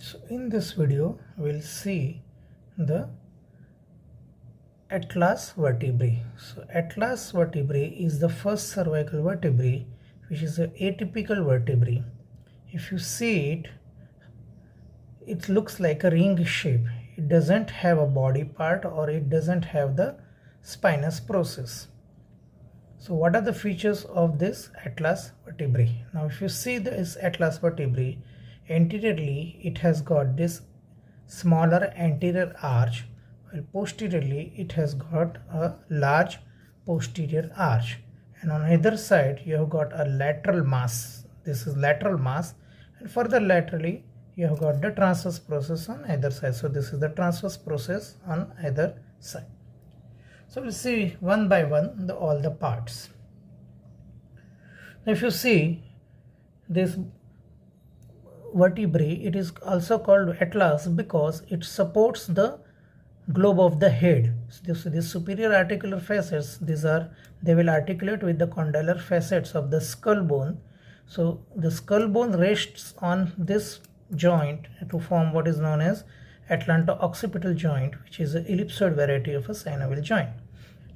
So in this video we'll see the atlas vertebrae. So atlas vertebrae is the first cervical vertebrae, which is an atypical vertebrae. If you see it, it looks like a ring shape. It doesn't have a body part or it doesn't have the spinous process. So what are the features of this atlas vertebrae? Now if you see this atlas vertebrae, anteriorly it has got this smaller anterior arch, while posteriorly it has got a large posterior arch, and on either side you have got a lateral mass. This is lateral mass, and further laterally you have got the transverse process on either side. So this is the transverse process on either side. So we'll see one by one all the parts. Now if you see this vertebrae, it is also called atlas because it supports the globe of the head. So these superior articular facets, they will articulate with the condylar facets of the skull bone. So the skull bone rests on this joint to form what is known as atlanto-occipital joint, which is an ellipsoid variety of a synovial joint.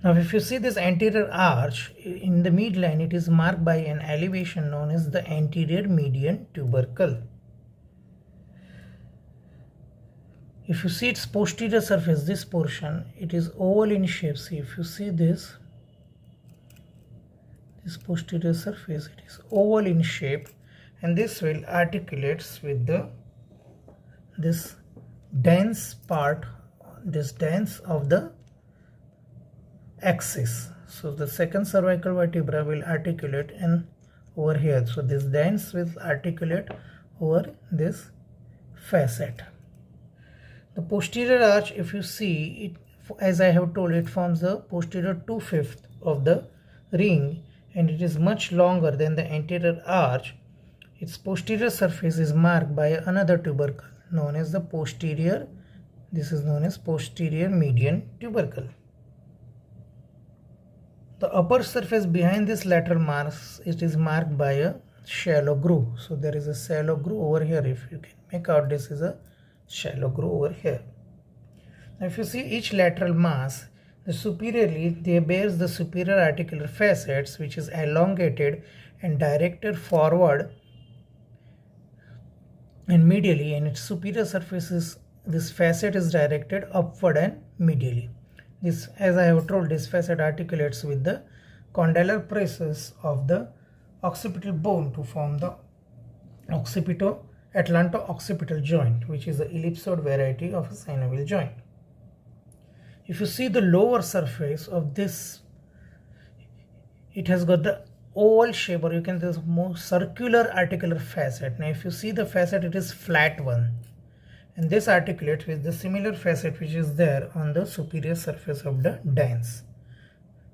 Now if you see this anterior arch, in the midline it is marked by an elevation known as the anterior median tubercle. If you see its posterior surface, this portion, it is oval in shape. See, if you see this posterior surface, it is oval in shape, and this will articulates with this dense part, this dense of the axis. So the second cervical vertebra will articulate over here. So this dense will articulate over this facet. The posterior arch, if you see it, as I have told, it forms the posterior 2/5 of the ring, and it is much longer than the anterior arch. Its posterior surface is marked by another tubercle known as the posterior. This is known as posterior median tubercle. The upper surface behind this lateral mass, it is marked by a shallow groove. So there is a shallow groove over here. If you can make out, this is a shallow groove over here. Now if you see each lateral mass, superiorly they bears the superior articular facets, which is elongated and directed forward, and medially, and its superior surfaces, this facet is directed upward and medially. This, as I have told, this facet articulates with the condylar process of the occipital bone to form the atlanto-occipital joint, which is the ellipsoid variety of a synovial joint. If you see the lower surface of this, it has got the oval shape, or you can say more circular articular facet. Now if you see the facet, it is flat one, and this articulates with the similar facet which is there on the superior surface of the dens.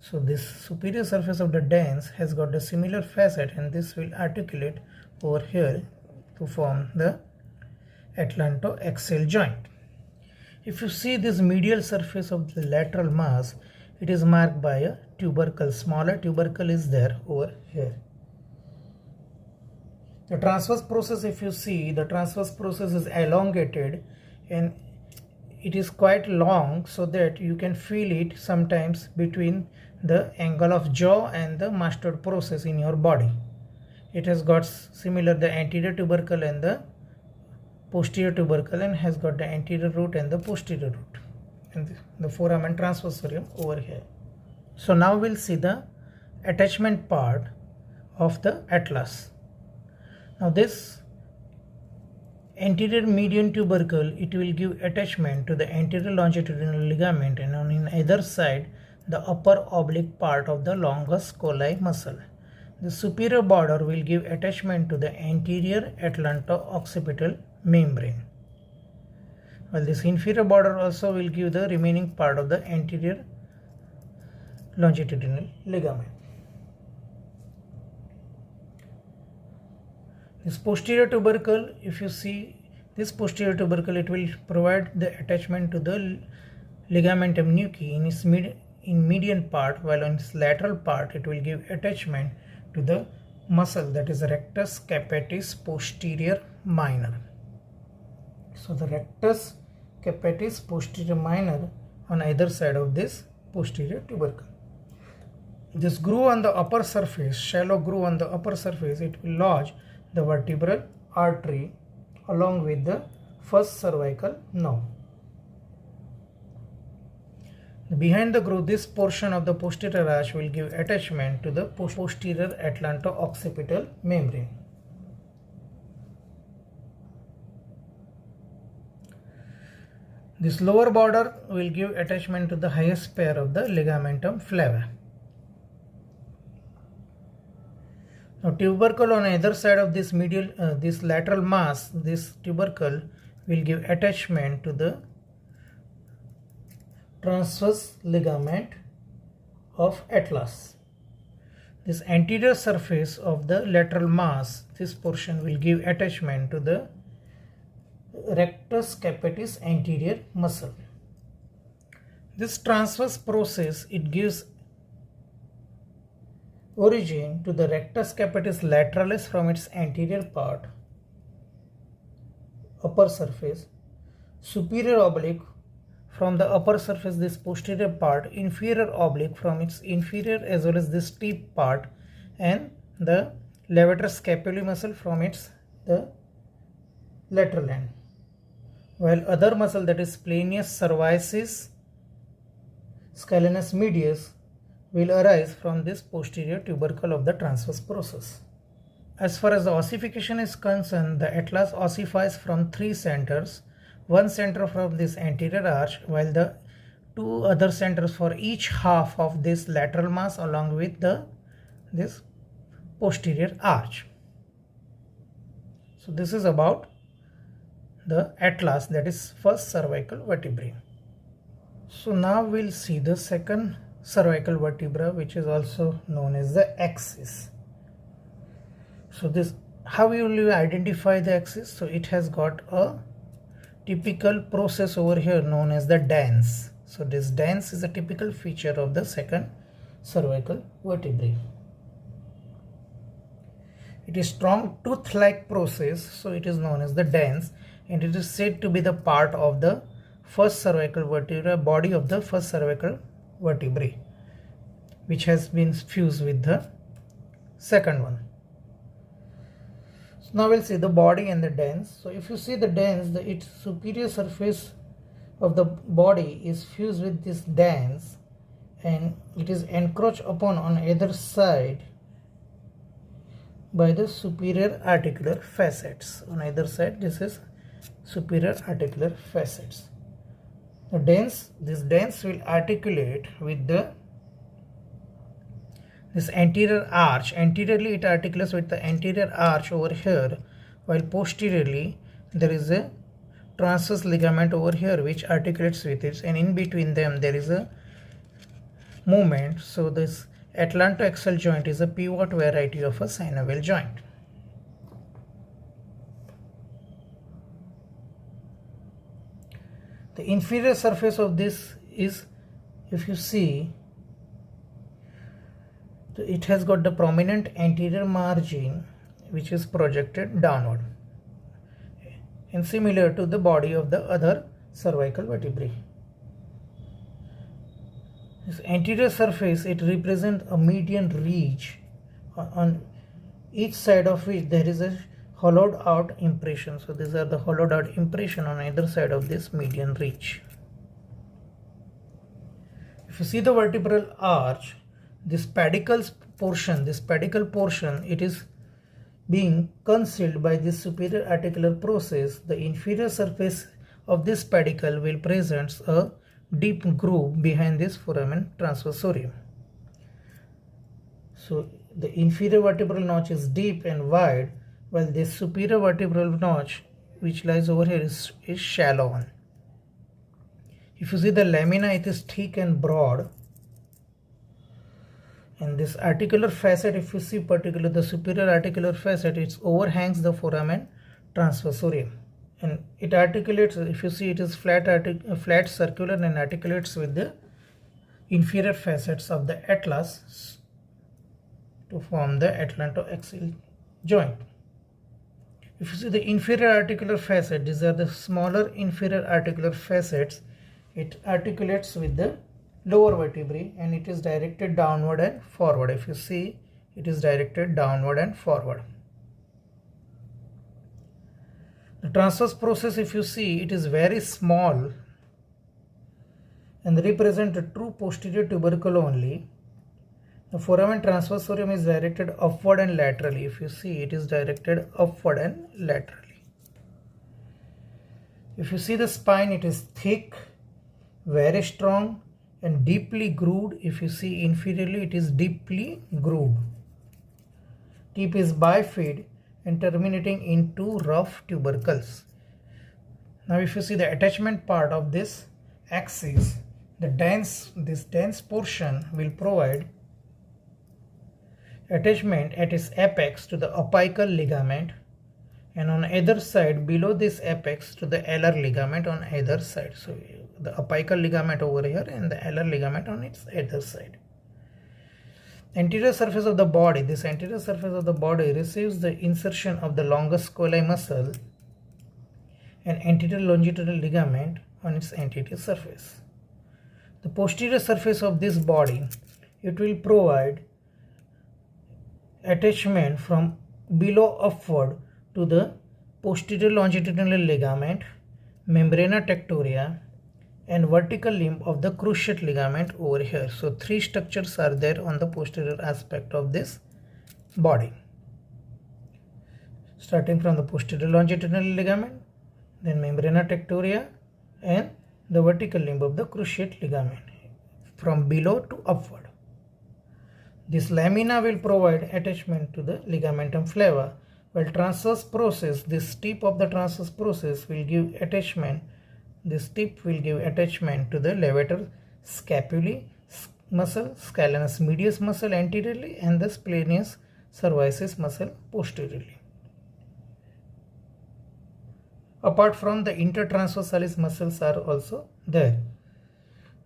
So this superior surface of the dens has got the similar facet, and this will articulate over here to form the atlanto-axial joint. If you see this medial surface of the lateral mass, it is marked by a tubercle. Smaller tubercle is there over here. The transverse process, if you see, the transverse process is elongated and it is quite long, so that you can feel it sometimes between the angle of jaw and the mastoid process in your body. It has got similar the anterior tubercle and the posterior tubercle, and has got the anterior root and the posterior root, and the foramen transversorium over here. So now we'll see the attachment part of the atlas. Now this anterior median tubercle, it will give attachment to the anterior longitudinal ligament, and on either side the upper oblique part of the longus colli muscle. The superior border will give attachment to the anterior atlanto-occipital membrane, while this inferior border also will give the remaining part of the anterior longitudinal ligament. This posterior tubercle, if you see this posterior tubercle, it will provide the attachment to the ligamentum nuchae in its median part, while on its lateral part it will give attachment to the muscle, that is rectus capitis posterior minor. So the rectus capitis posterior minor on either side of this posterior tubercle. This groove on the upper surface, shallow groove on the upper surface, it will lodge the vertebral artery along with the first cervical nerve. Behind the groove, this portion of the posterior arch will give attachment to the posterior atlanto-occipital membrane. This lower border will give attachment to the highest pair of the ligamentum flava. Now tubercle on either side of this this lateral mass, this tubercle will give attachment to the transverse ligament of atlas. This anterior surface of the lateral mass, this portion will give attachment to the rectus capitis anterior muscle. This transverse process, it gives origin to the rectus capitis lateralis from its anterior part, upper surface, superior oblique from the upper surface, this posterior part, inferior oblique from its inferior as well as this tip part, and the levator scapulae muscle from its the lateral end. While other muscle, that is splenius cervicis, scalenus medius, will arise from this posterior tubercle of the transverse process. As far as the ossification is concerned, the atlas ossifies from three centers. One center from this anterior arch, while the two other centers for each half of this lateral mass along with this posterior arch. So this is about the atlas, that is first cervical vertebrae. So now we'll see the second cervical vertebra, which is also known as the axis. So this, how will you identify the axis? So it has got a typical process over here known as the dance. So this dance is a typical feature of the second cervical vertebrae. It is strong tooth-like process, so it is known as the dance, and it is said to be the part of the first cervical vertebra, body of the first cervical vertebrae, which has been fused with the second one. So now we'll see the body and the dens. So if you see the dens, its superior surface of the body is fused with this dens, and it is encroached upon on either side by the superior articular facets. On either side, this is superior articular facets. The dens, this dens will articulate with this anterior arch. Anteriorly it articulates with the anterior arch over here, while posteriorly there is a transverse ligament over here which articulates with it, and in between them there is a movement. So this atlantoaxial joint is a pivot variety of a synovial joint. The inferior surface of this is, if you see, it has got the prominent anterior margin which is projected downward, and similar to the body of the other cervical vertebrae. This anterior surface, it represents a median ridge on each side of which there is a hollowed out impression. So these are the hollowed out impression on either side of this median ridge. If you see the vertebral arch, this pedicle portion, it is being concealed by this superior articular process. The inferior surface of this pedicle will present a deep groove behind this foramen transversorium. So the inferior vertebral notch is deep and wide, while this superior vertebral notch which lies over here is shallow one. If you see the lamina, it is thick and broad, and this articular facet, if you see particularly the superior articular facet, it overhangs the foramen transversorium, and it articulates, if you see, it is flat circular and articulates with the inferior facets of the atlas to form the atlantoaxial joint. If you see the inferior articular facet, these are the smaller inferior articular facets. It articulates with the lower vertebrae and it is directed downward and forward. If you see, it is directed downward and forward. The transverse process, if you see, it is very small and represent a true posterior tubercle only. The foramen transversorium is directed upward and laterally. If you see, it is directed upward and laterally. If you see the spine, it is thick, very strong and deeply grooved. If you see inferiorly, it is deeply grooved. Tip is bifid and terminating in two rough tubercles. Now if you see the attachment part of this axis, this dense portion will provide attachment at its apex to the apical ligament and on either side below this apex to the alar ligament on either side. So the apical ligament over here and the alar ligament on its either side. Anterior surface of the body. This anterior surface of the body receives the insertion of the longus colli muscle and anterior longitudinal ligament on its anterior surface. The posterior surface of this body, it will provide attachment from below upward to the posterior longitudinal ligament, membrana tectoria and vertical limb of the cruciate ligament over here. So three structures are there on the posterior aspect of this body. Starting from the posterior longitudinal ligament, then membrana tectoria and the vertical limb of the cruciate ligament from below to upward. This lamina will provide attachment to the ligamentum flava, while transverse process, this tip of the transverse process will give attachment. This tip will give attachment to the levator scapulae muscle, scalenus medius muscle anteriorly and the splenius cervicis muscle posteriorly. Apart from the intertransversalis muscles are also there.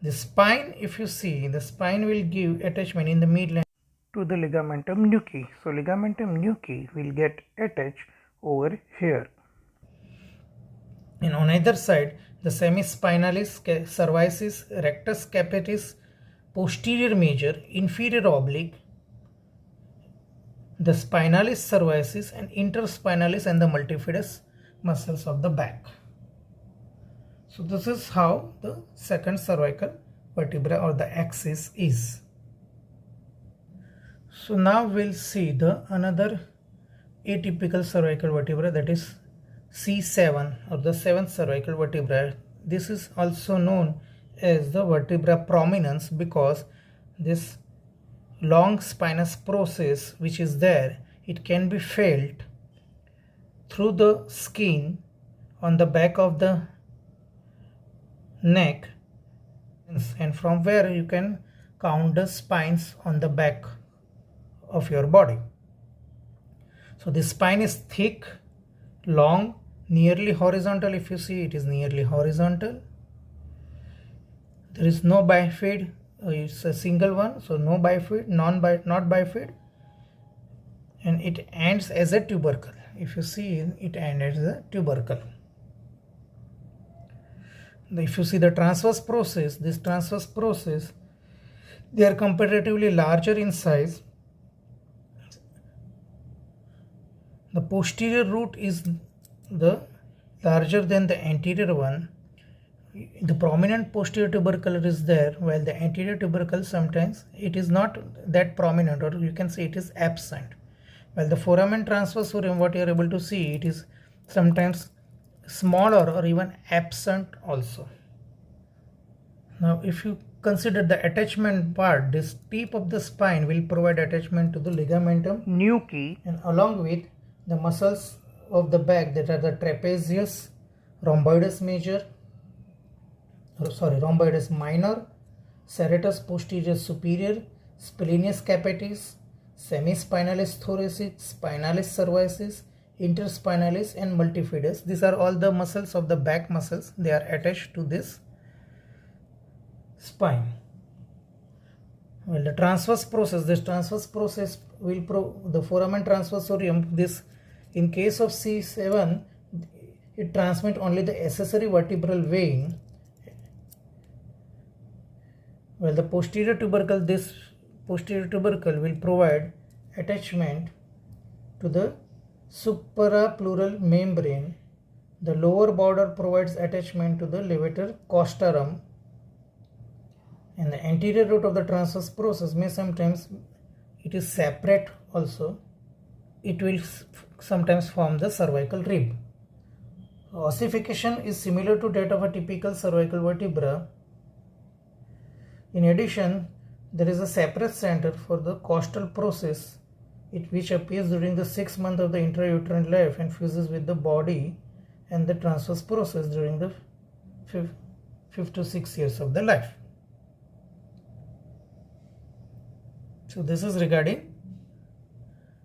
The spine, if you see, the spine will give attachment in the midline to the ligamentum nuchae. So ligamentum nuchae will get attached over here. And on either side, the semispinalis cervicis, rectus capitis, posterior major, inferior oblique, the spinalis cervicis and interspinalis and the multifidus muscles of the back. So this is how the second cervical vertebra or the axis is. So now we'll see the another atypical cervical vertebra, that is C7 or the seventh cervical vertebra. This is also known as the vertebra prominens because this long spinous process which is there, it can be felt through the skin on the back of the neck, and from where you can count the spines on the back of your body. So the spine is thick, long, nearly horizontal. If you see, it is nearly horizontal. There is no bifid, it's a single one, so no bifid, not bifid, and it ends as a tubercle. If you see, it ends as a tubercle. If you see the transverse process, this transverse process, they are comparatively larger in size. The posterior root is the larger than the anterior one. The prominent posterior tubercle is there, while the anterior tubercle sometimes it is not that prominent, or you can say it is absent. While the foramen transversorium, what you are able to see, it is sometimes smaller or even absent also. Now if you consider the attachment part, this tip of the spine will provide attachment to the ligamentum nuchae and along with the muscles of the back, that are the trapezius, rhomboides minor, serratus posterior superior, splenius capitis, semispinalis thoracic, spinalis cervicis, interspinalis and multifidus. These are all the muscles of the back muscles. They are attached to this spine. Well, the transverse process, this transverse process will the foramen transversorium, this In case of C7, it transmits only the accessory vertebral vein, while the posterior tubercle, this posterior tubercle will provide attachment to the suprapleural membrane. The lower border provides attachment to the levator costarum, and the anterior root of the transverse process may sometimes, it is separate also, it will sometimes form the cervical rib. Ossification is similar to that of a typical cervical vertebra. In addition, there is a separate center for the costal process, which appears during the 6th month of the intrauterine life and fuses with the body and the transverse process during the 5 to 6 years of the life. So this is regarding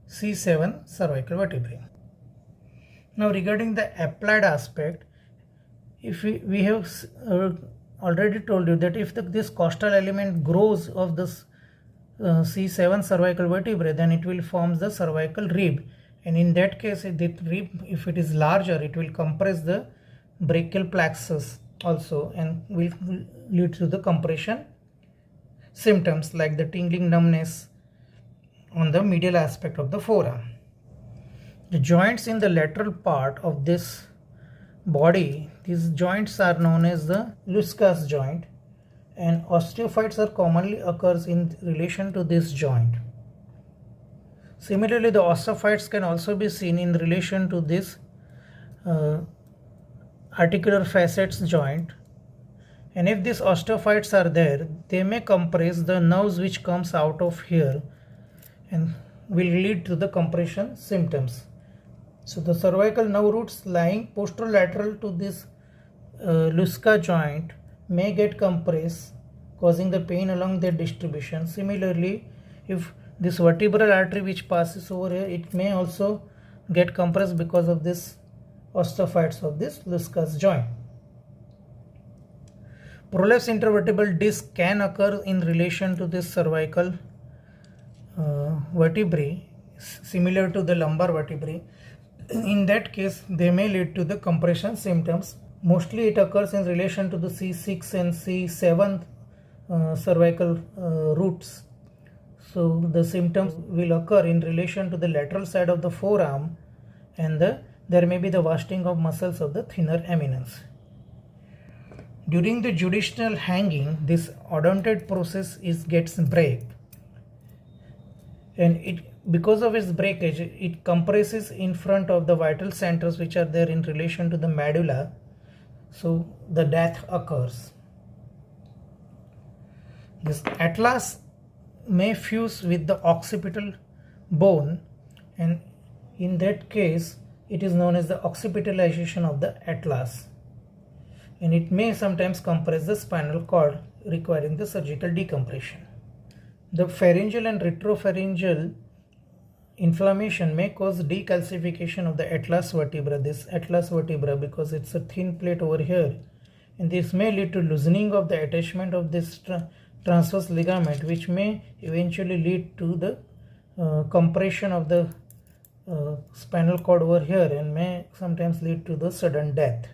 C7 cervical vertebrae. Now regarding the applied aspect, if we have already told you that if this costal element grows of this C7 cervical vertebrae, then it will form the cervical rib, and in that case the rib, if it is larger, it will compress the brachial plexus also and will lead to the compression symptoms like the tingling, numbness on the medial aspect of the forearm. The joints in the lateral part of this body, these joints are known as the Luskas joint, and osteophytes are commonly occurs in relation to this joint. Similarly, the osteophytes can also be seen in relation to this articular facets joint, and if these osteophytes are there, they may compress the nerves which comes out of here and will lead to the compression symptoms. So the cervical nerve roots lying posterolateral to this Luska joint may get compressed, causing the pain along their distribution. Similarly, if this vertebral artery which passes over here, it may also get compressed because of this osteophytes of this Luskas joint. Prolapse intervertebral disc can occur in relation to this cervical vertebrae, similar to the lumbar vertebrae. In that case, they may lead to the compression symptoms. Mostly it occurs in relation to the C6 and C7 cervical roots. So the symptoms will occur in relation to the lateral side of the forearm, and there may be the wasting of muscles of the thinner eminence. During the judicial hanging, this odontate process gets break, and because of its breakage, it compresses in front of the vital centers which are there in relation to the medulla, so the death occurs. This atlas may fuse with the occipital bone, and in that case it is known as the occipitalization of the atlas, and it may sometimes compress the spinal cord, requiring the surgical decompression. The pharyngeal and retropharyngeal inflammation may cause decalcification of the atlas vertebra, because it's a thin plate over here, and this may lead to loosening of the attachment of this transverse ligament, which may eventually lead to the compression of the spinal cord over here and may sometimes lead to the sudden death.